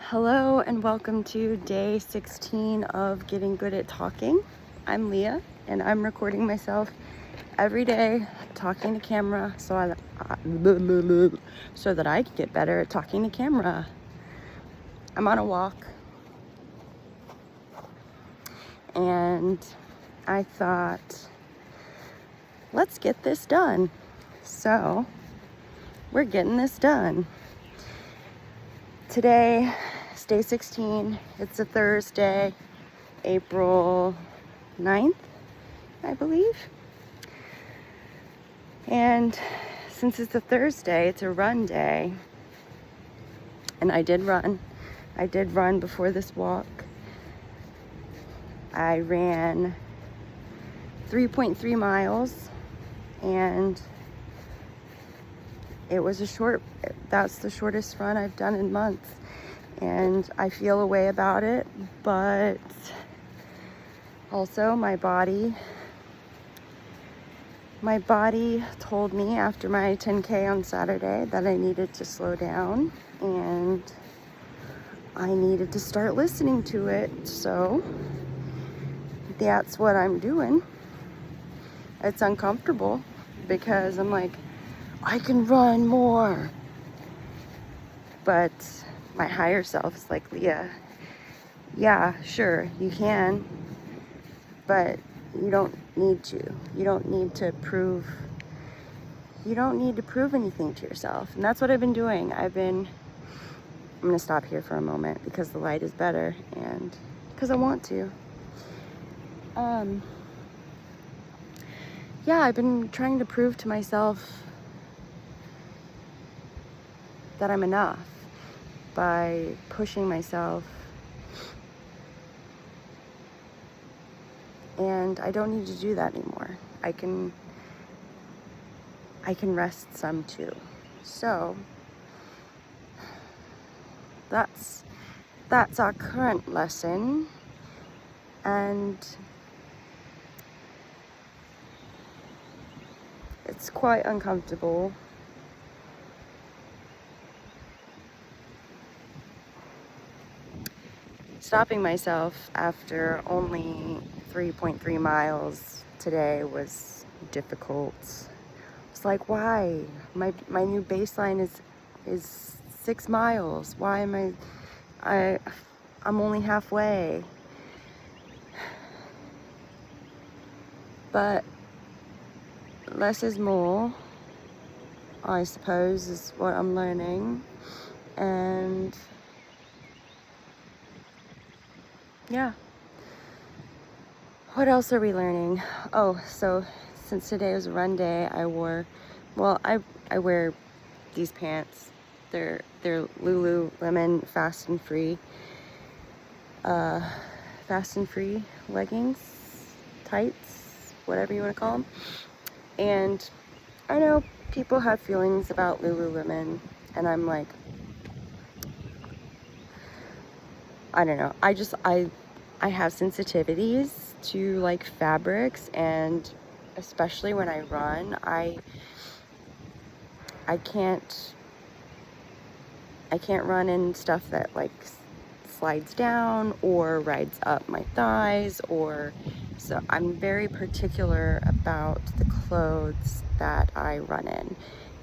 Hello and welcome to day 16 of Getting Good at Talking. I'm Leah and I'm recording myself every day talking to camera so that I can get better at talking to camera. I'm on a walk and I thought, let's get this done. So we're getting this done. Today is day 16. It's a Thursday, April 9th, I believe. And since it's a Thursday, it's a run day. And I did run. I did run before this walk. I ran 3.3 miles and it was that's the shortest run I've done in months. And I feel a way about it, but also my body told me after my 10K on Saturday that I needed to slow down and I needed to start listening to it. So that's what I'm doing. It's uncomfortable because I'm like, I can run more. But my higher self is like, Leah, yeah, sure, you can, but you don't need to. You don't need to prove anything to yourself. And that's what I've been doing. I'm going to stop here for a moment because the light is better and because I want to. Yeah, I've been trying to prove to myself that I'm enough by pushing myself. And I don't need to do that anymore. I can rest some too. So that's our current lesson. And it's quite uncomfortable. Stopping myself after only 3.3 miles today was difficult. It's like, why? My new baseline is 6 miles. Why am I'm only halfway. But less is more, I suppose, is what I'm learning. And yeah. What else are we learning? Oh, so since today was a run day, I wear these pants. They're Lululemon Fast and Free leggings, tights, whatever you want to call them. And I know people have feelings about Lululemon, and I'm like, I don't know. I have sensitivities to like fabrics, and especially when I run, I can't run in stuff that like slides down or rides up my thighs, so I'm very particular about the clothes that I run in.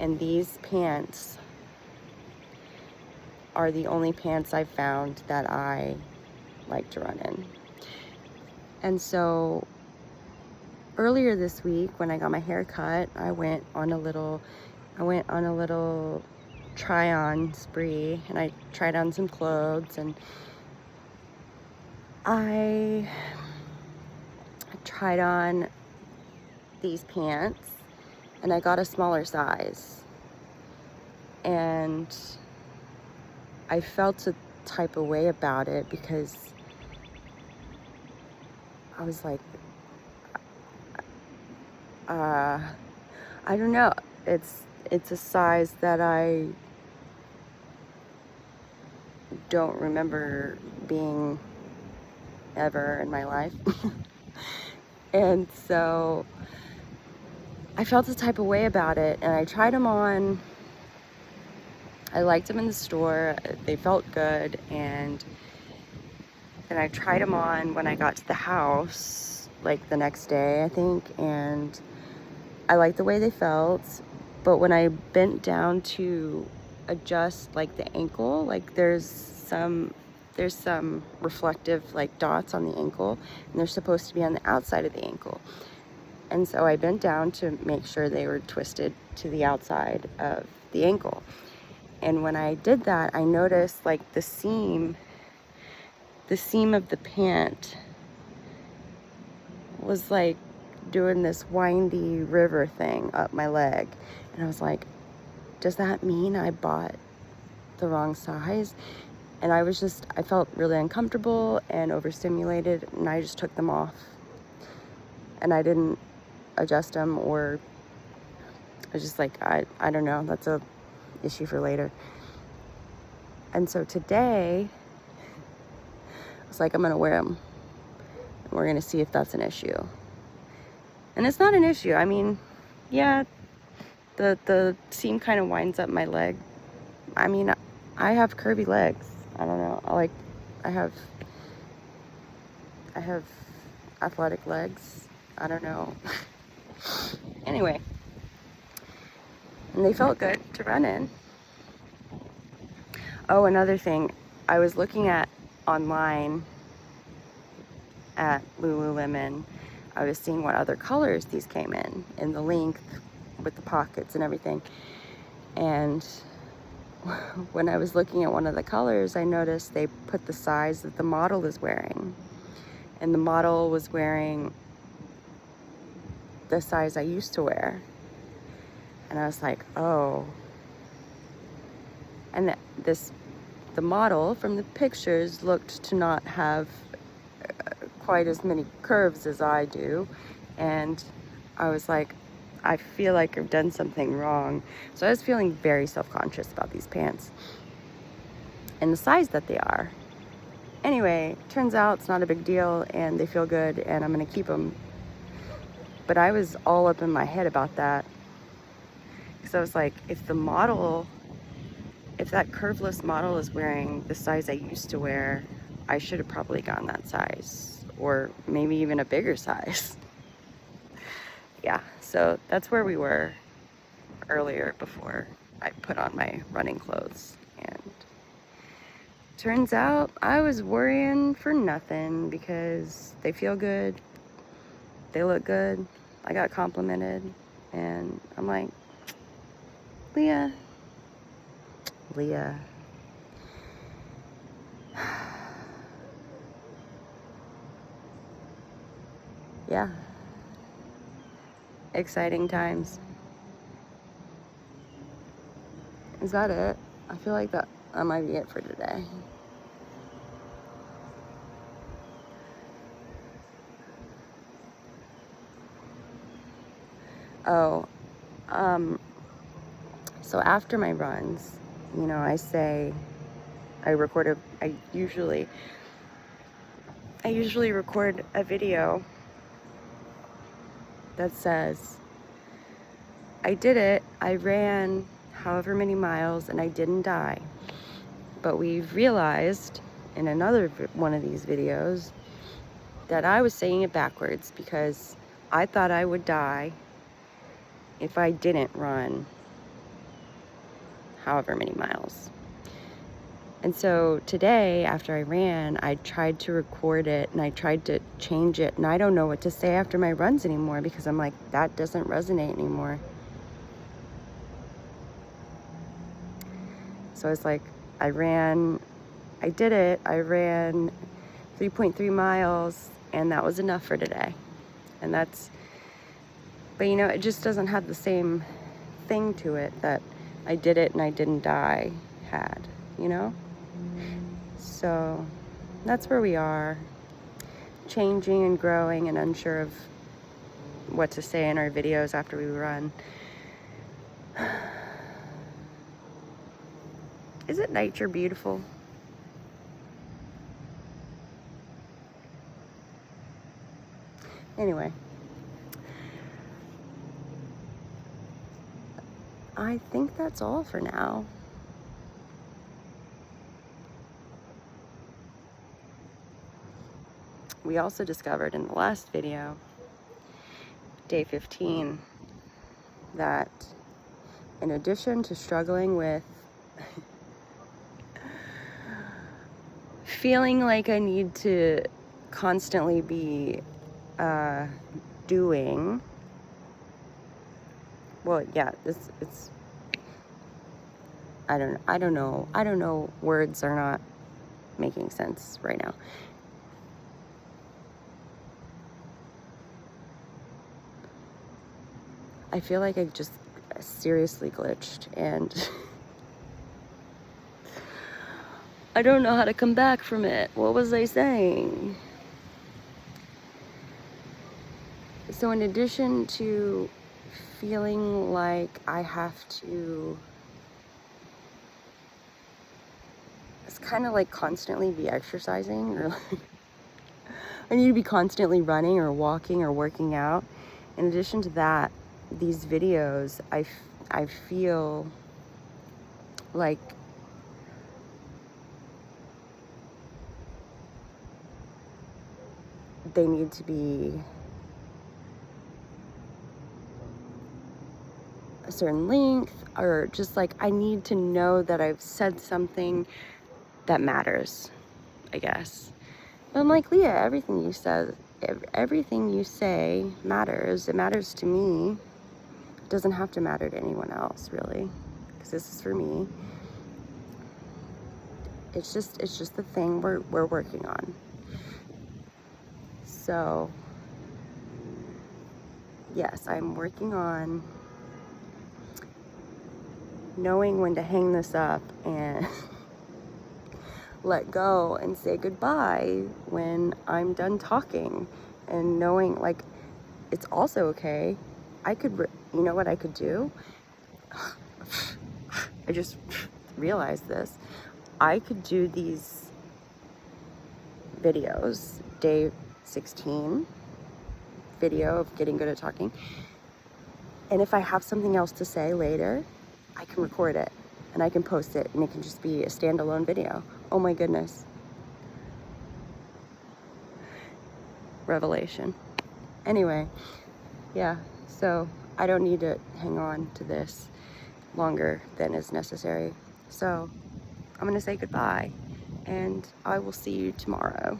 And these pants are the only pants I've found that I like to run in. And so earlier this week when I got my hair cut, I went on a little try on spree, and I tried on some clothes, and I tried on these pants and I got a smaller size, and I felt a type of way about it because I was like, I don't know, it's a size that I don't remember being ever in my life. And so I felt a type of way about it, and I tried them on, I liked them in the store. They felt good, and then I tried them on when I got to the house, like the next day, I think, and I liked the way they felt. But when I bent down to adjust like the ankle, like there's some reflective like dots on the ankle, and they're supposed to be on the outside of the ankle. And so I bent down to make sure they were twisted to the outside of the ankle. And when I did that, I noticed like the seam of the pant was like doing this windy river thing up my leg. And I was like, does that mean I bought the wrong size? And I felt really uncomfortable and overstimulated, and I just took them off. And I didn't adjust them, or I was just like, I don't know, that's a issue for later. And so today, I was like, I'm gonna wear them. And we're gonna see if that's an issue. And it's not an issue. I mean, yeah, the seam kind of winds up my leg. I mean, I have curvy legs. I don't know. I have athletic legs. I don't know. Anyway, and they felt good to run in. Oh, another thing, I was looking at online at Lululemon. I was seeing what other colors these came in the length with the pockets and everything. And when I was looking at one of the colors, I noticed they put the size that the model is wearing. And the model was wearing the size I used to wear. And I was like, oh. And the model from the pictures looked to not have quite as many curves as I do. And I was like, I feel like I've done something wrong. So I was feeling very self-conscious about these pants and the size that they are. Anyway, turns out it's not a big deal, and they feel good, and I'm gonna keep them. But I was all up in my head about that, because I was like, if that curveless model is wearing the size I used to wear, I should have probably gotten that size, or maybe even a bigger size. Yeah, so that's where we were earlier before I put on my running clothes. And turns out I was worrying for nothing, because they feel good, they look good, I got complimented, and I'm like, Leah. Yeah, exciting times. Is that it? I feel like that might be it for today. Oh, so after my runs, I usually record a video that says, I did it, I ran however many miles, and I didn't die. But we've realized in another one of these videos that I was saying it backwards, because I thought I would die if I didn't run however many miles. And so today, after I ran, I tried to record it, and I tried to change it, and I don't know what to say after my runs anymore, because I'm like, that doesn't resonate anymore. So it's like, I ran 3.3 miles, and that was enough for today. But it just doesn't have the same thing to it that I did it and I didn't die had, So that's where we are, changing and growing and unsure of what to say in our videos after we run. Isn't nature beautiful? Anyway, I think that's all for now. we also discovered in the last video, day 15, that in addition to struggling with feeling like I need to constantly be doing, well, yeah, it's I don't know, words are not making sense right now. I feel like I just seriously glitched, and I don't know how to come back from it. What was I saying? So in addition to feeling like I have to, it's kind of like constantly be exercising, or like I need to be constantly running or walking or working out. In addition to that, these videos, I feel like they need to be a certain length, or just like I need to know that I've said something that matters, I guess. But I'm like, Leah, everything you say matters. It matters to me. It doesn't have to matter to anyone else, really, because this is for me. It's just the thing we're working on. So yes, I'm working on knowing when to hang this up and let go and say goodbye when I'm done talking, and knowing like it's also okay. I could, you know what I could do? I just realized this. I could do these videos, day 16 video of getting good at talking, and if I have something else to say later, I can record it and I can post it, and it can just be a standalone video. Oh my goodness. Revelation. Anyway, yeah, so I don't need to hang on to this longer than is necessary. So I'm gonna say goodbye, and I will see you tomorrow.